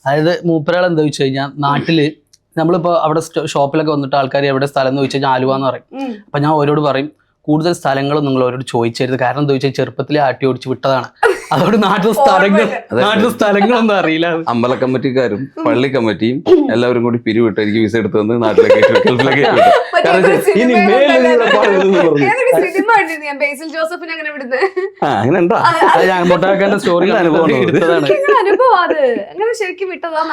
അതായത് മൂപ്പരാൾ എന്താ വെച്ച് കഴിഞ്ഞാൽ നാട്ടില് നമ്മളിപ്പോ അവിടെ ഷോപ്പിലൊക്കെ വന്നിട്ട് ആൾക്കാർ എവിടെ സ്ഥലം എന്ന് ചോദിച്ചു കഴിഞ്ഞാൽ ആലുവ എന്ന് പറയും. അപ്പൊ ഞാൻ ഓരോട് പറയും കൂടുതൽ സ്ഥലങ്ങളും നിങ്ങൾ അവരോട് ചോദിച്ചരുത്. കാരണം എന്താ വെച്ചാൽ ചെറുപ്പത്തിലെ ആട്ടി ഓടിച്ച് വിട്ടതാണ്. അതോട് നാട്ടിലെ സ്ഥലങ്ങളൊന്നും അറിയില്ല. അമ്പല കമ്മിറ്റിക്കാരും പള്ളി കമ്മിറ്റിയും എല്ലാവരും കൂടി പിരിവിട്ട് എനിക്ക് വിസ എടുത്ത് തന്ന് നാട്ടിലേക്ക് ഗൾഫിലേക്ക് അങ്ങനെ ഉണ്ടോ? മൊട്ടാക്കാന്റെ സ്റ്റോറി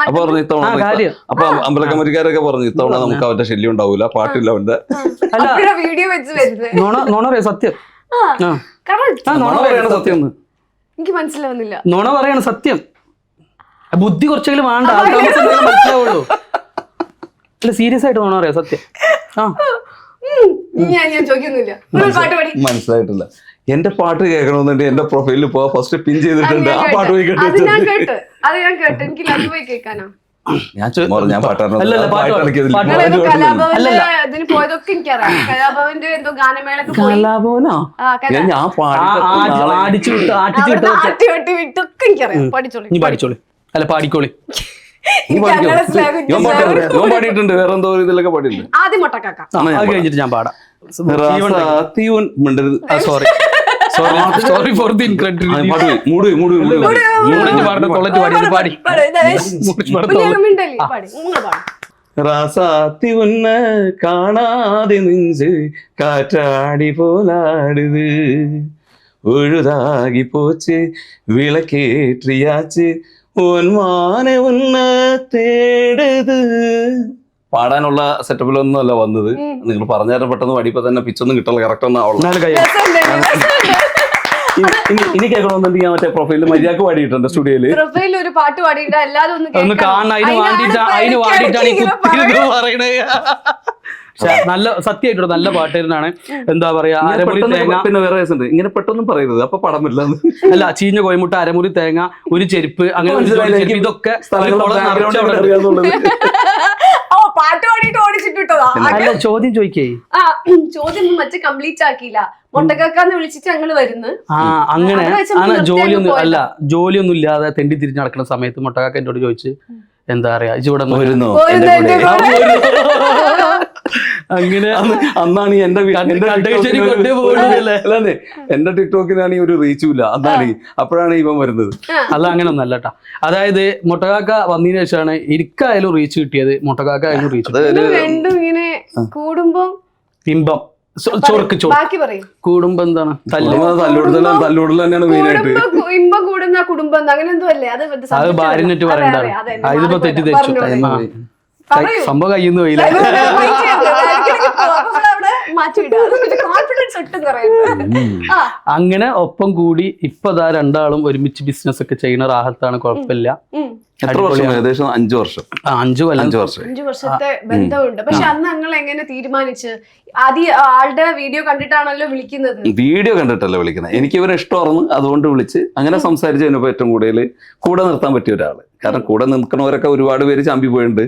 അപ്പൊ പറഞ്ഞു ഇത്തവണ അപ്പൊ അമ്പല കമ്മിറ്റിക്കാരൊക്കെ പറഞ്ഞു ഇത്തവണ നമുക്ക് അവന്റെ ശല്യം ഉണ്ടാവൂല, പാട്ടില്ല അവന്റെ. നോണറിയ സത്യം സത്യം എനിക്ക് മനസ്സിലാവുന്നില്ല. നോണ പറയാണ് സത്യം. ബുദ്ധി കുറച്ചെങ്കിലും വേണ്ട, മനസ്സിലാവുള്ളൂ. അല്ല സീരിയസ് ആയിട്ട് നോണ പറയാ സത്യം. മനസ്സിലായിട്ടില്ല. എന്റെ പാട്ട് കേൾക്കണമെന്നുണ്ട് എന്റെ പ്രൊഫൈലിൽ പോവാ ഫസ്റ്റ് പിൻ ചെയ്തിട്ടുണ്ട്. ആ പാട്ട് പോയി കേട്ടു. ഞാൻ പാട്ടാണ് പാടിക്കോളി. പാടിയിട്ടുണ്ട്, വേറെ എന്തോ ഇതിലൊക്കെ പാടിയിട്ടുണ്ട്. അത് കഴിഞ്ഞിട്ട് ഞാൻ പാടാം. സോറി ഫോർ ദി റാസാത്തി ഉന്ന കാണാതെ നെഞ്ച് കാറ്റാടി പോലാടുത് ഒഴുതാകി പോച്ച് വിളക്കേற்றிയാച്ച് ഒന്മാനെ ഉന്ന തേടത്. പാടാനുള്ള സെറ്റപ്പിലൊന്നും അല്ല വന്നത്. നിങ്ങൾ പറഞ്ഞാൽ പെട്ടെന്ന് പാടിയപ്പോ തന്നെ പിച്ചൊന്നും കിട്ടില്ല, കറക്റ്റ് ഒന്നും ആവുള്ളൂ. ഇനി കേൾക്കണമെന്നുണ്ടെങ്കിൽ ഞാൻ മറ്റേ പ്രൊഫൈലിൽ മര്യാദക്ക് പാടിയിട്ടുണ്ട്. സ്റ്റുഡിയോയില് പ്രൊഫൈലിൽ ഒരു പാട്ട് പാടിയിട്ട് അല്ലാതെ ഒന്ന് കാണാൻ നല്ല സത്യമായിട്ടുള്ള നല്ല പാട്ടുകാരനാണ്. എന്താ പറയാ, അരമുറി തേങ്ങ. പിന്നെ വേറെ ഉണ്ട് ഇങ്ങനെ പെട്ടെന്നും പറയരുത്, അപ്പൊ പടം വരില്ല. അല്ല, ചീഞ്ഞ കോയമുട്ട, അരമുറി തേങ്ങ, ഒരു ചെരുപ്പ്, അങ്ങനെ ഇതൊക്കെ പാട്ട് പാടിയിട്ട് ഓടിച്ചിട്ടുണ്ടോ? അല്ല, ചോദ്യം ചോദിക്കേ. ചോദ്യം മറ്റേ കംപ്ലീറ്റ് ആക്കിയില്ല. മൊട്ടക്കാക്കാന്ന് വിളിച്ചിട്ട് ഞങ്ങള് വരുന്നു. അങ്ങനെ ജോലിയൊന്നും അല്ല, ജോലിയൊന്നും ഇല്ലാതെ തെണ്ടി തിരിഞ്ഞ് നടക്കുന്ന സമയത്ത് മൊട്ടക്കാക്ക എന്നോട് ചോദിച്ച് എന്താ പറയാ ഇവിടെ അങ്ങനെ അന്നാണ് എന്റെ ടിക്ടോക്കിനാണ് ഒരു റീച്ചും ഇല്ല. അന്നാണ് അപ്പോഴാണ് ഇവൻ വരുന്നത്. അല്ല, അങ്ങനെ ഒന്നല്ല കേട്ടാ. അതായത് മൊട്ടക്കാക്ക വന്നതിന് ശേഷമാണ് എനിക്കായാലും റീച്ച് കിട്ടിയത്, മൊട്ടക്കാക്ക ആയാലും റീച്ച്. രണ്ടും ഇങ്ങനെ കൂടുമ്പോ ഇമ്പം കൂടുമ്പോ എന്താണ് തല്ലുകൂടൽ തന്നെയാണ് മെയിനായിട്ട്. ഇമ്പം കൂടുന്ന കുടുംബം അങ്ങനെ എന്തോ അല്ലേ അത് ഭാര്യനെറ്റ് പറയണ്ടാണ്. ഇതിപ്പോ തെറ്റിദ്ധരിച്ചു, സംഭവം കയ്യിന്ന് പോയില്ല. അങ്ങനെ ഒപ്പം കൂടി ഇപ്പൊ രണ്ടാളും ഒരുമിച്ച് ബിസിനസ് ഒക്കെ ചെയ്യുന്ന റാഹത്താണ്, കുഴപ്പമില്ല. എത്ര വർഷം? ഏകദേശം 5 വർഷം. 5 വർഷത്തെ ബന്ധമുണ്ട്. പക്ഷെ അന്ന് ഞങ്ങൾ എങ്ങനെ തീരുമാനിച്ച്? ആളുടെ വീഡിയോ കണ്ടിട്ടാണല്ലോ വിളിക്കുന്നത്. വീഡിയോ കണ്ടിട്ടല്ല വിളിക്കുന്നത്, എനിക്ക് ഇവരെ ഇഷ്ടമായിരുന്നു, അതുകൊണ്ട് വിളിച്ച് അങ്ങനെ സംസാരിച്ച് കഴിഞ്ഞപ്പോ ഏറ്റവും കൂടുതൽ കൂടെ നിർത്താൻ പറ്റിയ ഒരാള്. കാരണം കൂടെ നിൽക്കണവരൊക്കെ ഒരുപാട് പേര് ചാമ്പി പോയിട്ടുണ്ട്.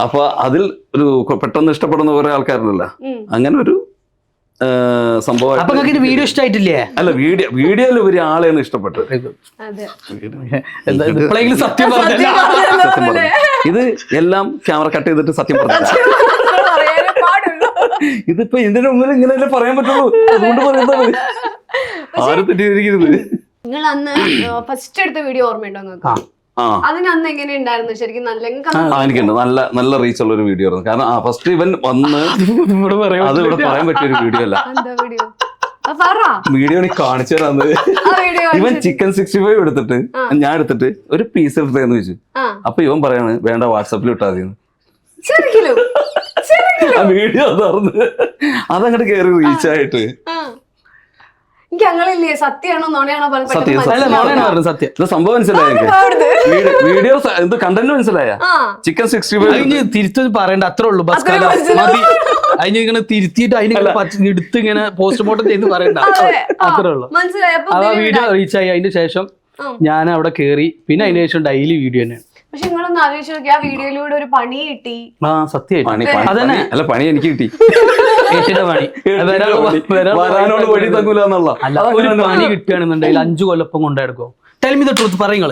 അപ്പൊ അതിൽ ഒരു പെട്ടെന്ന് ഇഷ്ടപ്പെടുന്ന കുറെ ആൾക്കാരുണ്ടല്ലോ, അങ്ങനെ ഒരു സംഭവം. വീഡിയോ ഇഷ്ടമായിട്ടില്ലേ? അല്ല, വീഡിയോയിൽ ഒരു ആളെയാണ് ഇഷ്ടപ്പെട്ടത്. സത്യം ഇത് എല്ലാം ക്യാമറ കട്ട് ചെയ്തിട്ട് സത്യം പറഞ്ഞു. ഇതിപ്പോ ഇതിന്റെ മുമ്പിൽ ഇങ്ങനെയല്ലേ പറയാൻ പറ്റുള്ളൂ, അതുകൊണ്ട് പറയുന്നത്. ആരും തെറ്റിദ്ധരിക്കരുത്. നിങ്ങൾ അന്ന് ഫസ്റ്റ് എടുത്ത വീഡിയോ ഓർമ്മയുണ്ടോ? അതിനന്ന് എങ്ങനെ ഉണ്ടായിരുന്നു ശരിക്കും? എനിക്കുണ്ട്, നല്ല റീച്ച് ഉള്ള ഒരു വീഡിയോ ആയിരുന്നു. കാരണം ഫസ്റ്റ് ഇവൻ വന്ന് അത് ഇവിടെ പറയാൻ പറ്റിയ ഒരു വീഡിയോ അല്ല. വീഡിയോ എനിക്ക് കാണിച്ചു തരാന്നത്. ഇവൻ ചിക്കൻ 65 എടുത്തിട്ട് ഞാൻ എടുത്തിട്ട് ഒരു പീസ് എടുത്തേന്ന് ചോദിച്ചു. അപ്പൊ ഇവൻ പറയാണ് വേണ്ട, വാട്സാപ്പിൽ ഇട്ടാ മതി. ആ വീഡിയോ അതങ്ങോട്ട് കേറി റീച്ചായിട്ട് സത്യമാണോ നോണയാണോ സംഭവം മനസ്സിലായ വീഡിയോ കണ്ടന്റ് മനസ്സിലായ? ചിക്കൻ 65 തിരിച്ചു പറയണ്ട, അത്രേ ഉള്ളൂ. അതിനിങ്ങനെ തിരുത്തിയിട്ട് എടുത്ത് ഇങ്ങനെ പോസ്റ്റ്മോർട്ടം ചെയ്ത് പറയണ്ട, അത്രേ ഉള്ളൂ. ആ വീഡിയോ റീച്ചായി. അതിന് ശേഷം ഞാൻ അവിടെ കേറി. പിന്നെ അതിന് ശേഷം ഡെയിലി വീഡിയോ തന്നെ. പക്ഷെ നിങ്ങളൊന്ന് ആലോചിച്ച് നോക്കി, ആ വീഡിയോയിലൂടെ ഒരു പണി കിട്ടി. സത്യമായിട്ട് അതന്നെ. അല്ല, പണി എനിക്ക് കിട്ടി. ഒരു പണി കിട്ടുകയാണെന്നുണ്ടെങ്കിൽ 5 കൊല്ലപ്പം കൊണ്ടെടുക്കോ? ടെൽ മി ദ ട്രൂത്ത്, പറയുന്നത്.